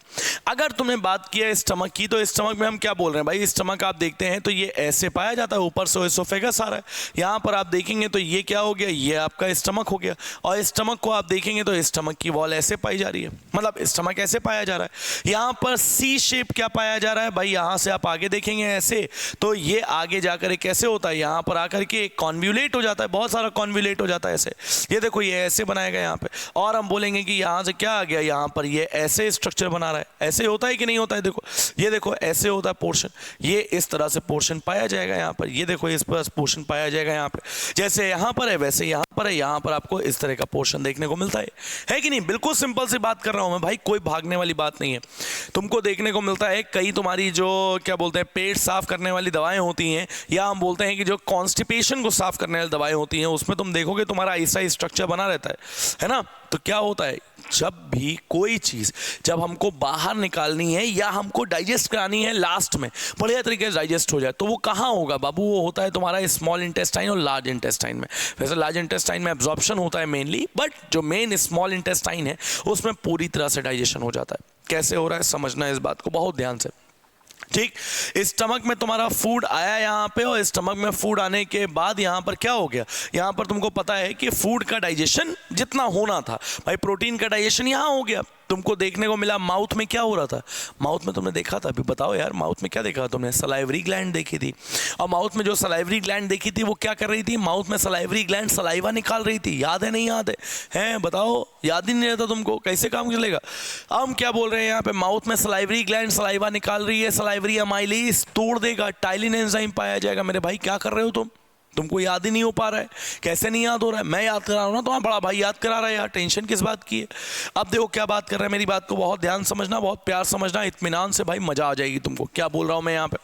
अगर तुमने बात की है स्टमक की, तो स्टमक में हम क्या बोल रहे हैं भाई? स्टमक आप देखते हैं तो ये ऐसे पाया जाता है, ऊपर से एसोफेगस आ रहा है। यहाँ पर आप देखेंगे तो ये क्या हो गया? ये आपका स्टमक हो गया। और स्टमक को आप देखेंगे तो स्टमक की वॉल ऐसे पाई जा रही है, मतलब स्टमक ऐसे पाया जा रहा है। यहाँ पर सी शेप क्या पाया जा रहा है भाई? यहाँ से आप आगे देखेंगे ऐसे, तो ये आगे जाकर कैसे होता है? यहाँ पर आकर के कॉन्व्यूलेट हो जाता है, बहुत सारा कॉन्व्यूलेट हो जाता है ऐसे। ये देखो ये ऐसे बनाएगा यहाँ पे, और हम बोलेंगे कि यहाँ से क्या आ गया? यहाँ पर ये ऐसे स्ट्रक्चर बना रहा है। ऐसे होता है कि नहीं होता है? देखो ये देखो ऐसे होता है पोर्शन, ये इस तरह से पोर्शन पाया जाएगा यहाँ पर। ये देखो इस पर पोर्शन पाया जाएगा यहाँ पे, जैसे यहाँ पर है वैसे यहाँ पर है। यहाँ पर आपको इस तरह का पोर्शन देखने को मिलता है कि नहीं? बिल्कुल सिंपल सी बात कर रहा हूँ मैं भाई, कोई भागने वाली बात नहीं है। तुमको देखने को मिलता है कई तुम्हारी जो क्या बोलते हैं पेट साफ करने वाली दवाएं होती हैं, या हम बोलते हैं कि जो कॉन्स्टिपेशन को साफ करने वाली दवाएं होती हैं, उसमें तुम देखोगे तुम्हारा ऐसा स्ट्रक्चर बना रहता है ना? तो क्या होता है, जब भी कोई चीज जब हमको बाहर निकालनी है या हमको डाइजेस्ट करानी है, लास्ट में बढ़िया तरीके से डाइजेस्ट हो जाए, तो वो कहाँ होगा बाबू? वो होता है तुम्हारा स्मॉल इंटेस्टाइन और लार्ज इंटेस्टाइन में। वैसे लार्ज इंटेस्टाइन में एब्जॉर्प्शन होता है मेनली, बट जो मेन स्मॉल इंटेस्टाइन है उसमें पूरी तरह से डाइजेशन हो जाता है। कैसे हो रहा है समझना है इस बात को बहुत ध्यान से। ठीक, स्टमक में तुम्हारा फूड आया यहाँ पे, और स्टमक में फूड आने के बाद यहाँ पर क्या हो गया? यहाँ पर तुमको पता है कि फूड का डाइजेशन जितना होना था भाई, प्रोटीन का डाइजेशन यहाँ हो गया। तुमको देखने को मिला माउथ में क्या हो रहा था? माउथ में तुमने देखा था, अभी बताओ यार, माउथ में क्या देखा तुमने? सलाइवरी ग्लैंड देखी थी। और माउथ में जो सलाइवरी ग्लैंड देखी थी वो क्या कर रही थी? माउथ में सलाइवरी ग्लैंड सलाइवा निकाल रही थी। याद है नहीं याद है? हैं बताओ, याद ही नहीं रहता तुमको, कैसे काम चलेगा? हम क्या बोल रहे हैं यहाँ पे? माउथ में सलाइवरी ग्लैंड सलाइवा निकाल रही है, सलाइवरी अमाइलेज तोड़ देगा, टाइलिन एंजाइम पाया जाएगा। मेरे भाई क्या कर रहे हो तुमको याद ही नहीं हो पा रहा है? कैसे नहीं याद हो रहा है? मैं याद करा रहा हूँ ना, तुम्हारा बड़ा भाई याद करा रहा है यार, टेंशन किस बात की है? अब देखो क्या बात कर रहे हैं, मेरी बात को बहुत ध्यान समझना, बहुत प्यार समझना, इत्मीनान से भाई, मजा आ जाएगी तुमको। क्या बोल रहा हूँ मैं यहाँ पे?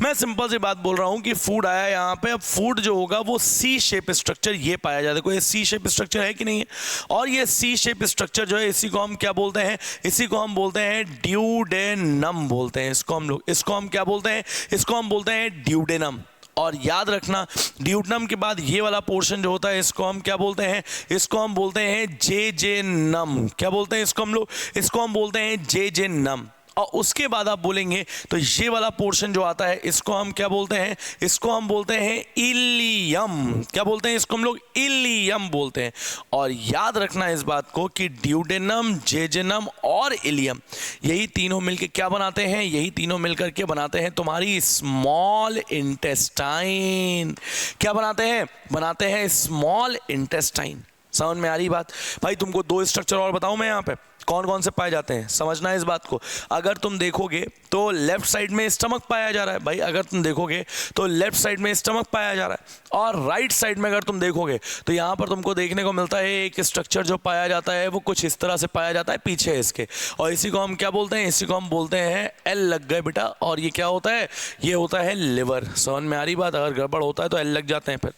मैं सिंपल सी बात बोल रहा हूँ कि फूड आया यहाँ पे, अब फूड जो होगा वो सी शेप स्ट्रक्चर ये पाया जाता है। देखो ये सी शेप स्ट्रक्चर है कि नहीं है? और ये सी शेप स्ट्रक्चर जो है, इसी को हम क्या बोलते हैं? इसी को हम बोलते हैं ड्यूडेनम बोलते हैं। इसको हम क्या बोलते हैं? इसको हम बोलते हैं ड्यूडेनम। और याद रखना, ड्यूडेनम के बाद ये वाला पोर्शन जो होता है, इसको हम क्या बोलते हैं? इसको हम बोलते हैं जेजेनम। क्या बोलते हैं इसको हम लोग? इसको हम बोलते हैं जेजेनम। और उसके बाद आप बोलेंगे तो ये वाला पोर्शन जो आता है इसको हम क्या बोलते हैं, इसको हम बोलते हैं इलियम। क्या बोलते हैं इसको हम लोग? इलियम बोलते हैं। और याद रखना इस बात को कि ड्यूडेनम, जेजेनम और इलियम यही तीनों मिलकर क्या बनाते हैं, यही तीनों मिलकर के बनाते हैं तुम्हारी स्मॉल इंटेस्टाइन। क्या बनाते हैं? बनाते हैं स्मॉल इंटेस्टाइन। समझ में आ रही बात? भाई तुमको दो स्ट्रक्चर और बताऊं मैं यहाँ पे कौन कौन से पाए जाते हैं, समझना है इस बात को। अगर तुम देखोगे तो लेफ्ट साइड में स्टमक पाया जा रहा है भाई, अगर तुम देखोगे तो लेफ्ट साइड में स्टमक पाया जा रहा है। और राइट साइड में अगर तुम देखोगे तो यहाँ पर तुमको देखने को मिलता है एक स्ट्रक्चर जो पाया जाता है वो कुछ इस तरह से पाया जाता है पीछे इसके, और इसी को हम क्या बोलते हैं, इसी को हम बोलते हैं एल लग गए बेटा। और ये क्या होता है? ये होता है लिवर। समझ में आ रही बात? अगर गड़बड़ होता है तो एल लग जाते हैं, फिर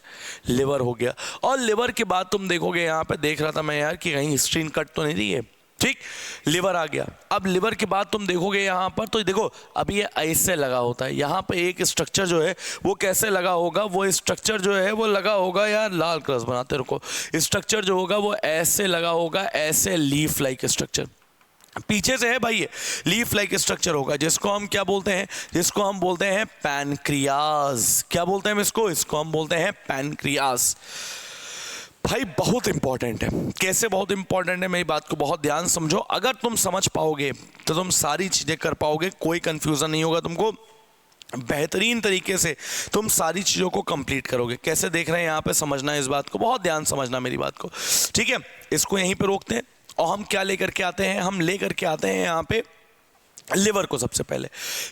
लिवर हो गया। और लिवर के बाद तुम देखोगे, यहाँ पे देख रहा था मैं यार कि कहीं स्क्रीन कट तो नहीं दी है, ठीक, लिवर आ गया। अब लिवर के बाद तुम देखोगे यहाँ पर तो देखो अभी ये ऐसे लगा होता है, यहाँ पे एक स्ट्रक्चर जो है वो कैसे लगा होगा, वो स्ट्रक्चर जो है वो लगा होगा, यार लाल क्रॉस बनाते रुको, स्ट्रक्चर जो होगा वो ऐसे लगा होगा, ऐसे लीफ लाइक स्ट्रक्चर पीछे से है भाई, ये लीफ लाइक स्ट्रक्चर होगा जिसको हम क्या बोलते हैं, जिसको हम बोलते हैं पैनक्रियाज। क्या बोलते हैं इसको? इसको हम बोलते हैं पैनक्रियाज। भाई बहुत इंपॉर्टेंट है। कैसे बहुत इंपॉर्टेंट है, मेरी बात को बहुत ध्यान समझो। अगर तुम समझ पाओगे तो तुम सारी चीज़ें कर पाओगे, कोई कंफ्यूजन नहीं होगा तुमको, बेहतरीन तरीके से तुम सारी चीज़ों को कंप्लीट करोगे। कैसे देख रहे हैं यहाँ पे, समझना है इस बात को, बहुत ध्यान समझना मेरी बात को, ठीक है। इसको यहीं पे रोकते हैं और हम क्या लेकर के आते हैं, हम लेकर के आते हैं यहाँ पे लिवर को। सबसे पहले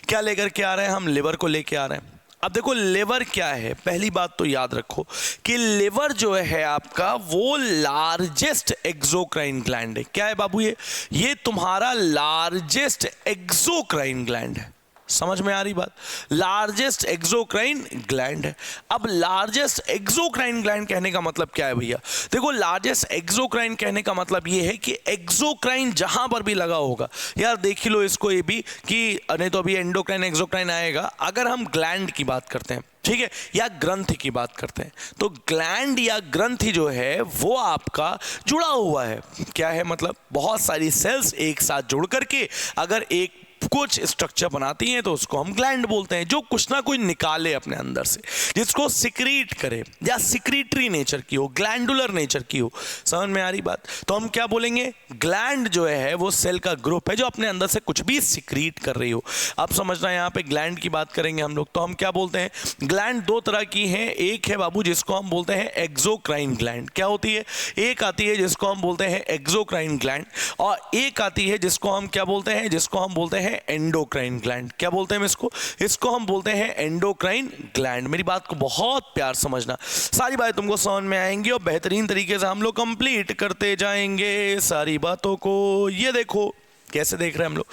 क्या लेकर के आ रहे हैं, हम लिवर को लेके आ रहे हैं। अब देखो लिवर क्या है, पहली बात तो याद रखो कि लिवर जो है आपका वो लार्जेस्ट एक्सोक्राइन ग्लैंड है। क्या है बाबू? ये तुम्हारा लार्जेस्ट एक्सोक्राइन ग्लैंड है। समझ में आ रही बात? लार्जेस्ट एक्सोक्राइन ग्लैंड है। अब लार्जेस्ट एक्सोक्राइन ग्लैंड कहने का मतलब क्या है भैया? देखो लार्जेस्ट एक्सोक्राइन कहने का मतलब ये है कि एक्सोक्राइन जहां पर भी लगा होगा, यार देख लो इसको ये भी कि नहीं तो अभी एंडोक्राइन एक्सोक्राइन आएगा। अगर हम ग्लैंड की बात करते हैं, ठीक है, या ग्रंथि की बात करते हैं, तो ग्लैंड या ग्रंथि जो है वो आपका जुड़ा हुआ है। क्या है मतलब? बहुत सारी सेल्स एक साथ जुड़ करके अगर एक कुछ स्ट्रक्चर बनाती हैं तो उसको हम ग्लैंड बोलते हैं, जो कुछ ना कुछ निकाले अपने अंदर से, जिसको सिक्रीट करे या सिक्रीटरी नेचर की हो, ग्लैंडुलर नेचर की हो। समझ में आ रही बात? तो हम क्या बोलेंगे, ग्लैंड जो है वो सेल का ग्रुप है जो अपने अंदर से कुछ भी सिक्रीट कर रही हो। अब समझना, यहाँ पे ग्लैंड की बात करेंगे हम लोग तो हम क्या बोलते हैं, ग्लैंड दो तरह की हैं। एक है बाबू जिसको हम बोलते हैं एक्सोक्राइन ग्लैंड। क्या होती है? एक आती है जिसको हम बोलते हैं एक्सोक्राइन ग्लैंड, और एक आती है जिसको हम क्या बोलते हैं, जिसको हम बोलते हैं एंडोक्राइन ग्लैंड। क्या बोलते हैं इसको? इसको हम बोलते हैं एंडोक्राइन ग्लैंड। मेरी बात को बहुत प्यार समझना, सारी बातें तुमको समझ में आएंगी और बेहतरीन तरीके से हम लोग कंप्लीट करते जाएंगे सारी बातों को। ये देखो कैसे देख रहे हैं हम लोग,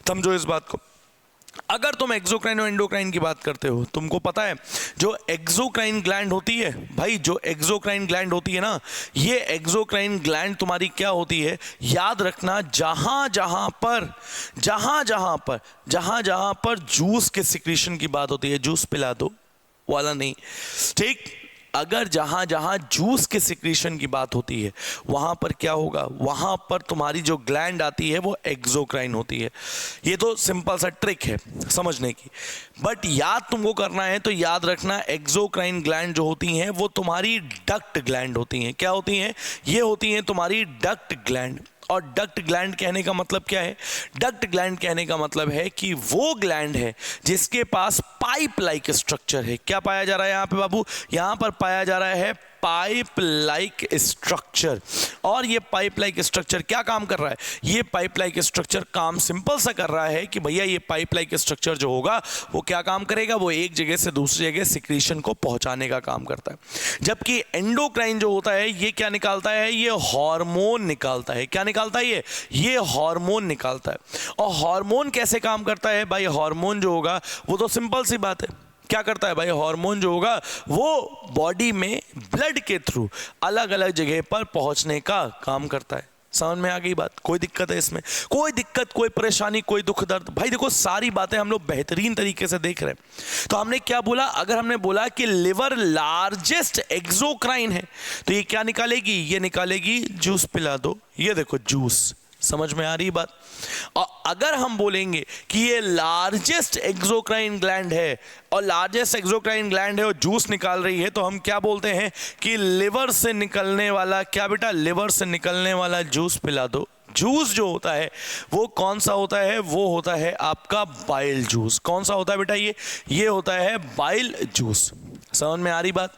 समझो इस बात को। अगर तुम एक्सोक्राइन और एंडोक्राइन की बात करते हो, तुमको पता है जो एक्सोक्राइन ग्लैंड होती है भाई, जो एक्सोक्राइन ग्लैंड होती है ना, ये एक्सोक्राइन ग्लैंड तुम्हारी क्या होती है, याद रखना, जहां जहां पर जूस के सिक्रीशन की बात होती है, जूस पिला दो वाला नहीं, ठीक, अगर जहां जहां जूस के सिक्रीशन की बात होती है वहां पर क्या होगा, वहां पर तुम्हारी जो ग्लैंड आती है वो एक्सोक्राइन होती है। ये तो सिंपल सा ट्रिक है समझने की, बट याद तुमको करना है तो याद रखना, एक्सोक्राइन ग्लैंड जो होती हैं वो तुम्हारी डक्ट ग्लैंड होती हैं। क्या होती हैं? ये होती हैं तुम्हारी डक्ट ग्लैंड। और डक्ट ग्लैंड कहने का मतलब क्या है? डक्ट ग्लैंड कहने का मतलब है कि वो ग्लैंड है जिसके पास पाइप लाइक स्ट्रक्चर है। क्या पाया जा रहा है यहाँ पे बाबू? यहाँ पर पाया जा रहा है पाइप लाइक स्ट्रक्चर। और ये पाइप लाइक स्ट्रक्चर क्या काम कर रहा है? ये पाइप लाइक स्ट्रक्चर काम सिंपल सा कर रहा है कि भैया ये पाइप लाइक स्ट्रक्चर जो होगा वो क्या काम करेगा, वो एक जगह से दूसरी जगह सिक्रीशन को पहुंचाने का काम करता है। जबकि एंडोक्राइन जो होता है ये क्या निकालता है? ये हार्मोन निकालता है। क्या निकालता है? ये हार्मोन निकालता है। और हार्मोन कैसे काम करता है भाई? हार्मोन जो होगा वो तो सिंपल सी बात है, क्या करता है भाई? हार्मोन जो होगा वो बॉडी में ब्लड के थ्रू अलग अलग जगह पर पहुंचने का काम करता है। समझ में आ गई बात? कोई दिक्कत है इसमें? कोई दिक्कत, कोई परेशानी, कोई दुख दर्द? भाई देखो सारी बातें हम लोग बेहतरीन तरीके से देख रहे हैं। तो हमने क्या बोला? अगर हमने बोला कि लिवर लार्जेस्ट एक्सोक्राइन है तो ये क्या निकालेगी? ये निकालेगी जूस पिला दो। ये देखो जूस, समझ में आ रही बात? और अगर हम बोलेंगे कि ये लार्जेस्ट एक्सोक्राइन ग्लैंड है और लार्जेस्ट एक्सोक्राइन ग्लैंड है और जूस निकाल रही है, तो हम क्या बोलते हैं कि लिवर से निकलने वाला, क्या बेटा, लिवर से निकलने वाला जूस पिला दो। जूस जो होता है वो कौन सा होता है? वो होता है आपका बाइल जूस। कौन सा होता है बेटा? ये होता है बाइल जूस। समझ में आ रही बात?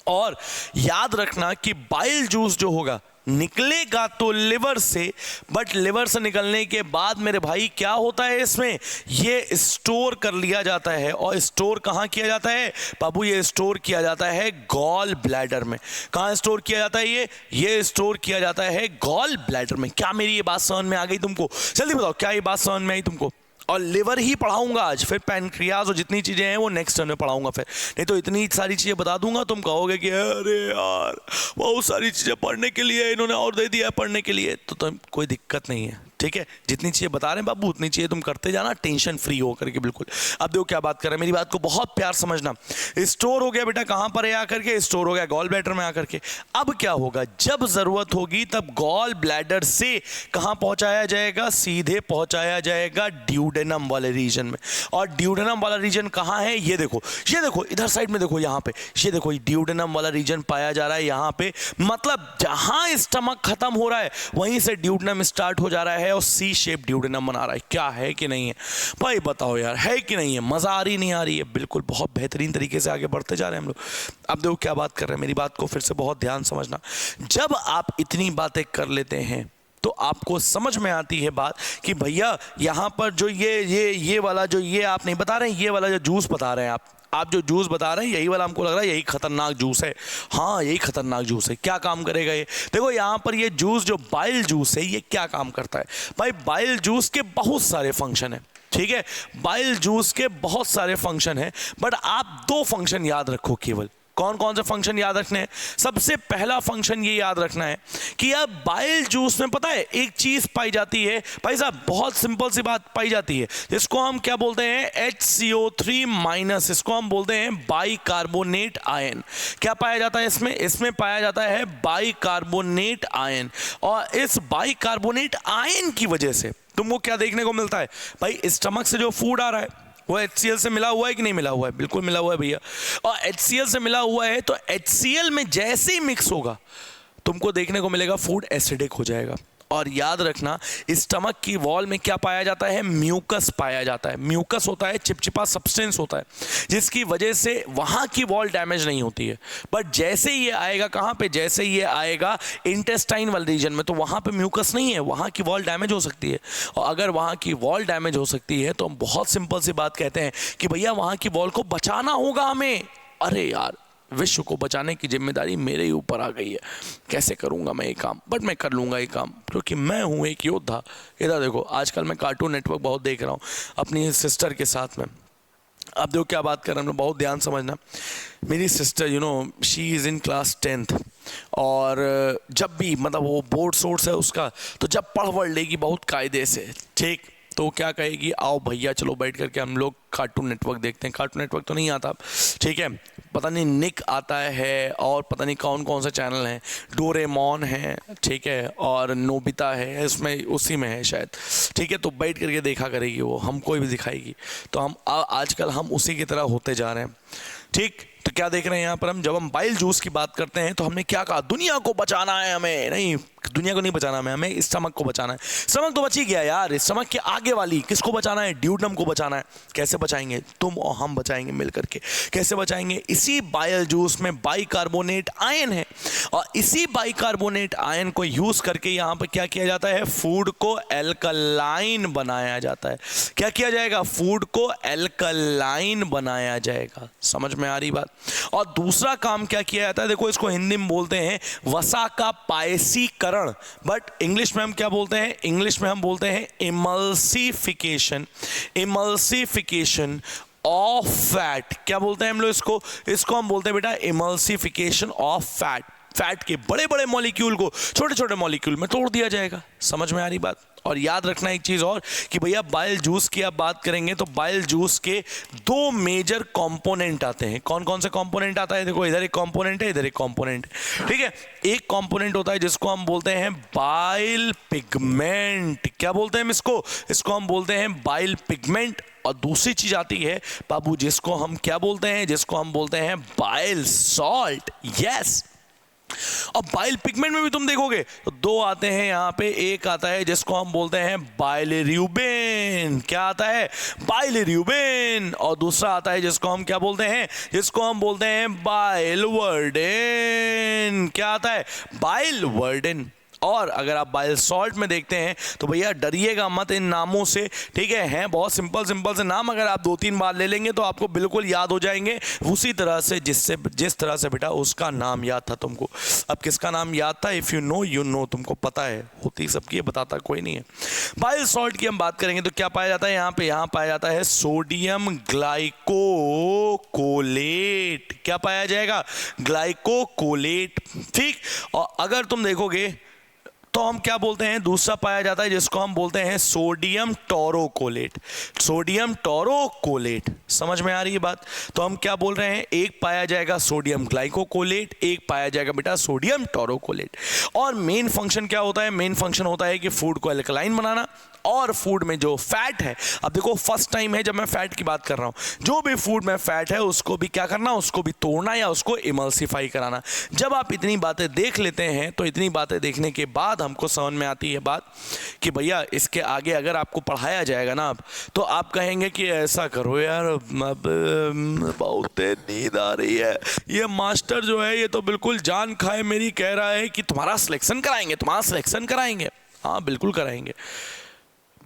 और याद रखना कि बाइल जूस जो होगा निकलेगा तो लिवर से, बट लिवर से निकलने के बाद मेरे भाई क्या होता है इसमें? ये स्टोर कर लिया जाता है। और स्टोर कहाँ किया जाता है बाबू? ये स्टोर किया जाता है गॉल ब्लैडर में। कहाँ स्टोर किया जाता है? ये स्टोर किया जाता है गॉल ब्लैडर में। क्या मेरी ये बात समझ में आ गई तुमको? जल्दी बताओ, क्या ये बात समझ में आई तुमको? और लिवर ही पढ़ाऊंगा आज, फिर पैनक्रियाज और जितनी चीज़ें हैं वो नेक्स्ट टर्म में पढ़ाऊंगा फिर। नहीं तो इतनी सारी चीज़ें बता दूंगा तुम कहोगे कि अरे यार बहुत सारी चीज़ें पढ़ने के लिए इन्होंने और दे दिया पढ़ने के लिए। तो तुम कोई दिक्कत नहीं है, ठीक है? जितनी चीज़ें बता रहे हैं बाबू उतनी चीज़ें तुम करते जाना, टेंशन फ्री होकर के। बिल्कुल। अब देखो क्या बात कर रहे हैं, मेरी बात को बहुत प्यार समझना। स्टोर हो गया बेटा कहाँ पर है आकर के? स्टोर हो गया गॉल ब्लैडर में आकर के। अब क्या होगा? जब ज़रूरत होगी तब गॉल ब्लैडर से कहाँ पहुँचाया जाएगा? सीधे पहुँचाया जाएगा ड्यूडेनम वाले रीजन में। और ड्यूडेनम वाला रीजन कहाँ है? ये देखो इधर साइड में देखो, यहाँ पे ये देखो, ड्यूडेनम वाला रीजन पाया जा रहा है यहाँ पे। मतलब जहाँ स्टमक खत्म हो रहा है वहीं से ड्यूडेनम स्टार्ट हो जा रहा है और सी शेप ड्यूडेनम बना रहा है। क्या है कि नहीं है भाई? बताओ यार, है कि नहीं है? मजा आ रही नहीं आ रही है? बिल्कुल, बहुत बेहतरीन तरीके से आगे बढ़ते जा रहे हैं हम लोग। अब देखो क्या बात कर रहे हैं, मेरी बात को फिर से बहुत ध्यान समझना। जब आप इतनी बातें कर लेते हैं तो आपको समझ में आती है बात कि भैया यहाँ पर जो ये वाला जो ये आप नहीं बता रहे हैं, ये वाला जो जूस बता रहे हैं आप जो जूस बता रहे हैं यही वाला हमको लग रहा है यही खतरनाक जूस है। हाँ, यही खतरनाक जूस है। क्या काम करेगा ये? देखो यहाँ पर ये जूस जो बाइल जूस है ये क्या काम करता है भाई? बाइल जूस के बहुत सारे फंक्शन है, ठीक है? बाइल जूस के बहुत सारे फंक्शन है, बट आप 2 फंक्शन याद रखो केवल। कौन कौन से फंक्शन याद रखने हैं? सबसे पहला फंक्शन ये याद रखना है कि यार बाइल जूस में पता है एक चीज पाई जाती है भाई साहब, बहुत सिंपल सी बात पाई जाती है, जिसको हम क्या बोलते हैं? HCO3-, इसको हम बोलते हैं बाइकार्बोनेट आयन। क्या पाया जाता है इसमें? इसमें पाया जाता है बाइकार्बोनेट आयन। और इस बाइकार्बोनेट आयन की वजह से तुमको क्या देखने को मिलता है भाई? स्टमक से जो फूड आ रहा है वो HCl से मिला हुआ है कि नहीं मिला हुआ है? बिल्कुल मिला हुआ है भैया। और HCl से मिला हुआ है तो HCl में जैसे ही मिक्स होगा तुमको देखने को मिलेगा फूड एसिडिक हो जाएगा। और याद रखना स्टमक की वॉल में क्या पाया जाता है? म्यूकस पाया जाता है। म्यूकस होता है चिपचिपा सब्सटेंस होता है जिसकी वजह से वहाँ की वॉल डैमेज नहीं होती है। बट जैसे ये आएगा कहाँ पे? जैसे ये आएगा इंटेस्टाइन वाले रीजन में, तो वहाँ पे म्यूकस नहीं है, वहाँ की वॉल डैमेज हो सकती है। और अगर वहाँ की वॉल डैमेज हो सकती है तो हम बहुत सिंपल सी बात कहते हैं कि भैया वहाँ की वॉल को बचाना होगा हमें। अरे यार, विश्व को बचाने की जिम्मेदारी मेरे ही ऊपर आ गई है। कैसे करूंगा मैं ये काम? बट मैं कर लूंगा ये काम क्योंकि मैं हूं एक योद्धा। इधर देखो, आजकल मैं कार्टून नेटवर्क बहुत देख रहा हूं अपनी सिस्टर के साथ में। अब देखो क्या बात कर रहे हैं, बहुत ध्यान समझना। मेरी sister she is in class 10th और जब भी मतलब वो बोर्ड सोर्स है उसका, तो जब पढ़ वढ़ लेगी बहुत कायदे से, ठीक, तो क्या कहेगी? आओ भैया चलो बैठ करके हम लोग कार्टून नेटवर्क देखते हैं। कार्टून नेटवर्क तो नहीं आता, ठीक है, पता नहीं निक आता है और पता नहीं कौन कौन से चैनल हैं, डोरेमोन है, ठीक है, और नोबिता है, इसमें उसी में है शायद, ठीक है। तो बैठ करके देखा करेगी वो, हमको भी दिखाएगी। तो हम आजकल हम उसी की तरह होते जा रहे हैं, ठीक। तो क्या देख रहे हैं यहाँ पर हम? जब हम बाइल जूस की बात करते हैं तो हमने क्या कहा? दुनिया को बचाना है हमें। नहीं, दुनिया को नहीं बचाना हमें स्टमक को बचाना है। स्टमक तो बच ही गया यार, स्टमक के आगे वाली किसको बचाना है? ड्यूडेनम को बचाना है। कैसे बचाएंगे? तुम और हम बचाएंगे मिल करके। कैसे बचाएंगे? इसी बाइल जूस में बाइकार्बोनेट आयन है और इसी बाइकार्बोनेट आयन को यूज करके यहाँ पर क्या किया जाता है? फूड को एल्कलाइन बनाया जाता है। क्या किया जाएगा? फूड को एल्कलाइन बनाया जाएगा। समझ में आ रही बात? और दूसरा काम क्या किया जाता है? देखो, इसको हिंदी में बोलते हैं वसा का पायसीकरण, बट इंग्लिश में हम क्या बोलते हैं? इंग्लिश में हम बोलते हैं इमल्सिफिकेशन। Emulsification of fat. क्या बोलते हैं हम लोग इसको? इसको हम बोलते हैं बेटा इमल्सिफिकेशन ऑफ फैट। फैट के बड़े बड़े मॉलिक्यूल को छोटे छोटे मॉलिक्यूल में तोड़ दिया जाएगा। समझ में आ रही बात? और याद रखना एक चीज और कि भैया बाइल जूस की आप बात करेंगे तो बाइल जूस के दो मेजर कंपोनेंट आते हैं। कौन कौन से कंपोनेंट आता है? देखो इधर एक कंपोनेंट है, इधर एक कंपोनेंट है, ठीक है। एक कंपोनेंट होता है जिसको हम बोलते हैं बाइल पिगमेंट। क्या बोलते हैं हम इसको? इसको हम बोलते हैं बाइल पिगमेंट। और दूसरी चीज आती है बाबू जिसको हम क्या बोलते हैं? जिसको हम बोलते हैं बाइल सॉल्ट। यस, और बाइल पिगमेंट में भी तुम देखोगे तो दो आते हैं यहाँ पे। एक आता है जिसको हम बोलते हैं बाइलिरुबिन। क्या आता है? बाइलिरुबिन। और दूसरा आता है जिसको हम क्या बोलते हैं? जिसको हम बोलते हैं बाइलवर्डिन। क्या आता है? बाइलवर्डिन। और अगर आप बाइल सॉल्ट में देखते हैं तो भैया डरिएगा मत इन नामों से, ठीक है। हैं बहुत सिंपल सिंपल से नाम, अगर आप 2-3 बार ले लेंगे तो आपको बिल्कुल याद हो जाएंगे उसी तरह से जिस तरह से बेटा उसका नाम याद था तुमको। अब किसका नाम याद था? If you know you know, तुमको पता है, होती सबकी है, बताता कोई नहीं है। बाइल सॉल्ट की हम बात करेंगे तो क्या पाया जाता है यहाँ पे? यहाँ पाया जाता है सोडियम ग्लाइकोकोलेट। क्या पाया जाएगा? ग्लाइकोकोलेट, ठीक। और अगर तुम देखोगे तो हम क्या बोलते हैं? दूसरा पाया जाता है जिसको हम बोलते हैं सोडियम टोरोकोलेट। सोडियम टोरोकोलेट, समझ में आ रही है बात? तो हम क्या बोल रहे हैं? एक पाया जाएगा सोडियम ग्लाइकोकोलेट, एक पाया जाएगा बेटा सोडियम टोरोकोलेट। और मेन फंक्शन क्या होता है? मेन फंक्शन होता है कि फूड को अल्कलाइन बनाना और फूड में जो फैट है, अब देखो फर्स्ट टाइम है जब मैं फैट की बात कर रहा हूं, जो भी फूड में फैट है उसको भी क्या करना? उसको भी तोड़ना या उसको इमल्सिफाई कराना। जब आप इतनी बातें देख लेते हैं तो इतनी बातें देखने के बाद हमको समझ में आती है बात कि भैया इसके आगे अगर आपको पढ़ाया जाएगा ना अब, तो आप कहेंगे कि ऐसा करो यार, अब बहुत नींद आ रही है, ये मास्टर जो है ये तो बिल्कुल जान खाए मेरी कह रहा है कि तुम्हारा सिलेक्शन कराएंगे, तुम्हारा सिलेक्शन कराएंगे। हाँ बिल्कुल कराएंगे,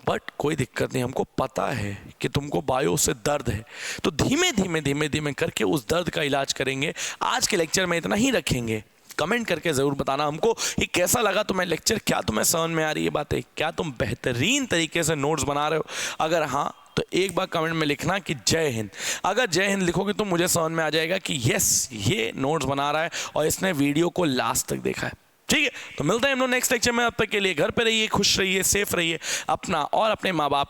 बट कोई दिक्कत नहीं, हमको पता है कि तुमको बायो से दर्द है, तो धीमे धीमे धीमे धीमे करके उस दर्द का इलाज करेंगे। आज के लेक्चर में इतना ही रखेंगे। कमेंट करके ज़रूर बताना हमको ये कैसा लगा तुम्हें लेक्चर, क्या तुम्हें समझ में आ रही है बातें, क्या तुम बेहतरीन तरीके से नोट्स बना रहे हो। अगर हाँ तो एक बार कमेंट में लिखना कि जय हिंद। अगर जय हिंद लिखोगे तो मुझे समझ में आ जाएगा कि यस ये नोट्स बना रहा है और इसने वीडियो को लास्ट तक देखा है। ठीक है, तो मिलते हैं हम लोग नेक्स्ट लेक्चर में। अब तक के लिए घर पे रहिए, खुश रहिए, सेफ रहिए, अपना और अपने माँ बाप